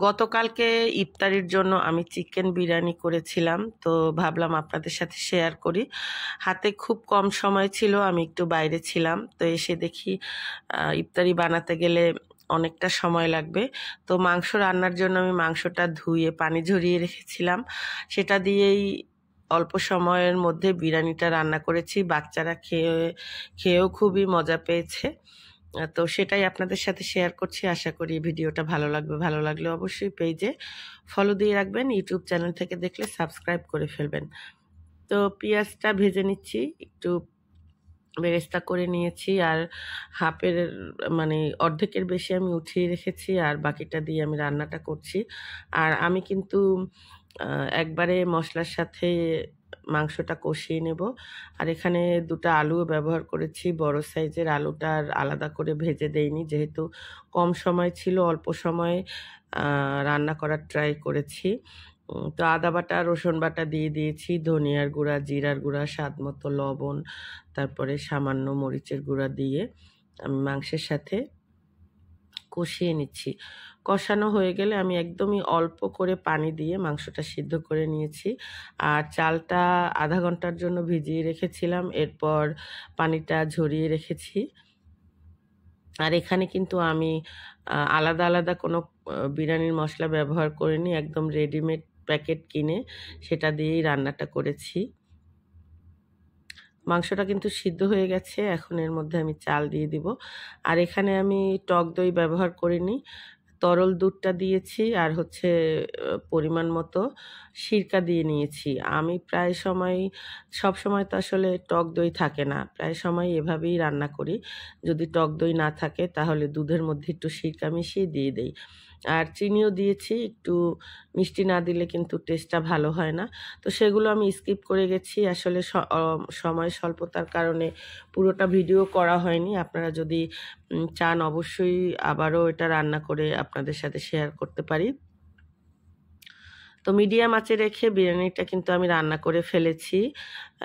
গতকালকে ইফতারির জন্য আমি চিকেন বিরিয়ানি করেছিলাম, তো ভাবলাম আপনাদের সাথে শেয়ার করি। হাতে খুব কম সময় ছিল, আমি একটু বাইরে ছিলাম, তো এসে দেখি ইফতারি বানাতে গেলে অনেকটা সময় লাগবে। তো মাংস রান্নার জন্য আমি মাংসটা ধুয়ে পানি ঝরিয়ে রেখেছিলাম, সেটা দিয়েই অল্প সময়ের মধ্যে বিরিয়ানিটা রান্না করেছি। বাচ্চারা খেয়েও খুবই মজা পেয়েছে। তো সেটাই আপনাদের সাথে শেয়ার করছি। আশা করি ভিডিওটা ভালো লাগবে। ভালো লাগলে অবশ্যই পেজে ফলো দিয়ে রাখবেন, ইউটিউব চ্যানেল থেকে দেখলে সাবস্ক্রাইব করে ফেলবেন। তো পেঁয়াজটা ভেজে নিচ্ছি, একটু বেরেস্তা করে নিয়েছি, আর হাফের মানে অর্ধেকের বেশি আমি উঠিয়ে রেখেছি, আর বাকিটা দিয়ে আমি রান্নাটা করছি। আর আমি কিন্তু একবারে মশলার সাথে মাংসটা কষিয়ে নেব। আর এখানে দুটো আলুও ব্যবহার করেছি, বড় সাইজের আলুটা আর আলাদা করে ভেজে দেইনি, যেহেতু কম সময় ছিল, অল্প সময়ে রান্না করার ট্রাই করেছি। তো আদা বাটা রসুন বাটা দিয়ে দিয়েছি, ধনিয়ার গুঁড়া, জিরার গুঁড়া, স্বাদ মতো লবণ, তারপরে সামান্য মরিচের গুঁড়া দিয়ে আমি মাংসের সাথে কষিয়ে নিচ্ছি। কষানো হয়ে গেলে আমি একদমই অল্প করে পানি দিয়ে মাংসটা সিদ্ধ করে নিয়েছি। আর চালটা আধা ঘন্টার জন্য ভিজিয়ে রেখেছিলাম, এরপর পানিটা ঝরিয়ে রেখেছি। আর এখানে কিন্তু আমি আলাদা আলাদা কোনো বিরিয়ানির মশলা ব্যবহার করিনি, একদম রেডিমেড প্যাকেট কিনে সেটা দিয়েই রান্নাটা করেছি। মাংসটা কিন্তু সিদ্ধ হয়ে গেছে, এখন এর মধ্যে আমি চাল দিয়ে দিব। আর এখানে আমি টক দই ব্যবহার করিনি, তরল দুধটা দিয়েছি, আর হচ্ছে পরিমাণ মতো সিরকা দিয়ে নিয়েছি। আমি প্রায় সব সময় তো আসলে টক দই থাকে না, প্রায় সময় এভাবেই রান্না করি। যদি টক দই না থাকে তাহলে দুধের মধ্যে একটু সিরকা মিশিয়ে দিয়ে দেই। আর চিনিও দিয়েছি, একটু মিষ্টি না দিলে কিন্তু টেস্টটা ভালো হয় না। তো সেগুলো আমি স্কিপ করে গেছি, আসলে সময় স্বল্পতার কারণে পুরোটা ভিডিও করা হয়নি। আপনারা যদি চান অবশ্যই আবারও এটা রান্না করে আপনাদের সাথে শেয়ার করতে পারি। তো মিডিয়াম আঁচে রেখে বিরিয়ানিটা কিন্তু আমি রান্না করে ফেলেছি,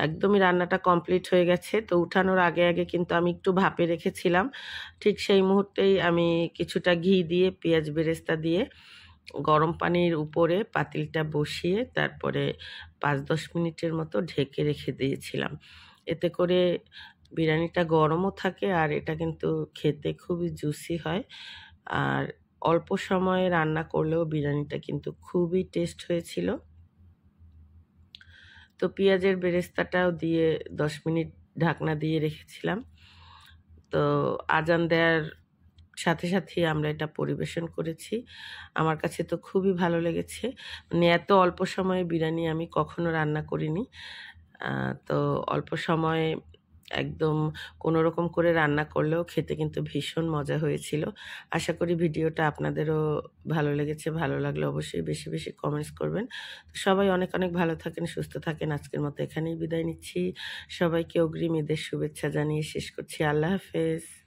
একদমই রান্নাটা কমপ্লিট হয়ে গেছে। তো উঠানোর আগে আগে কিন্তু আমি একটু ভাপে রেখেছিলাম, ঠিক সেই মুহূর্তেই আমি কিছুটা ঘি দিয়ে পেঁয়াজ বেরেস্তা দিয়ে গরম পানির উপরে পাতিলটা বসিয়ে তারপরে 5-10 মিনিটের মতো ঢেকে রেখে দিয়েছিলাম। এতে করে বিরিয়ানিটা গরমও থাকে, আর এটা কিন্তু খেতে খুবই জুসি হয়। আর অল্প সময়ে রান্না করলেও বিরিয়ানিটা কিন্তু খুবই টেস্ট হয়েছিল। তো পেঁয়াজের বেরেস্তাটাও দিয়ে 10 মিনিট ঢাকনা দিয়ে রেখেছিলাম। তো আজান দেওয়ার সাথে সাথেই আমরা এটা পরিবেশন করেছি। আমার কাছে তো খুবই ভালো লেগেছে। মানে এত অল্প সময়ে বিরিয়ানি আমি কখনো রান্না করিনি। তো অল্প সময়ে একদম কোনোরকম করে রান্না করলেও খেতে কিন্তু ভীষণ মজা হয়েছিল। আশা করি ভিডিওটা আপনাদেরও ভালো লেগেছে। ভালো লাগলে অবশ্যই বেশি বেশি কমেন্টস করবেন। তো সবাই অনেক অনেক ভালো থাকেন, সুস্থ থাকেন। আজকের মতো এখানেই বিদায় নিচ্ছি। সবাইকে অগ্রিম ঈদের শুভেচ্ছা জানিয়ে শেষ করছি। আল্লাহ হাফেজ।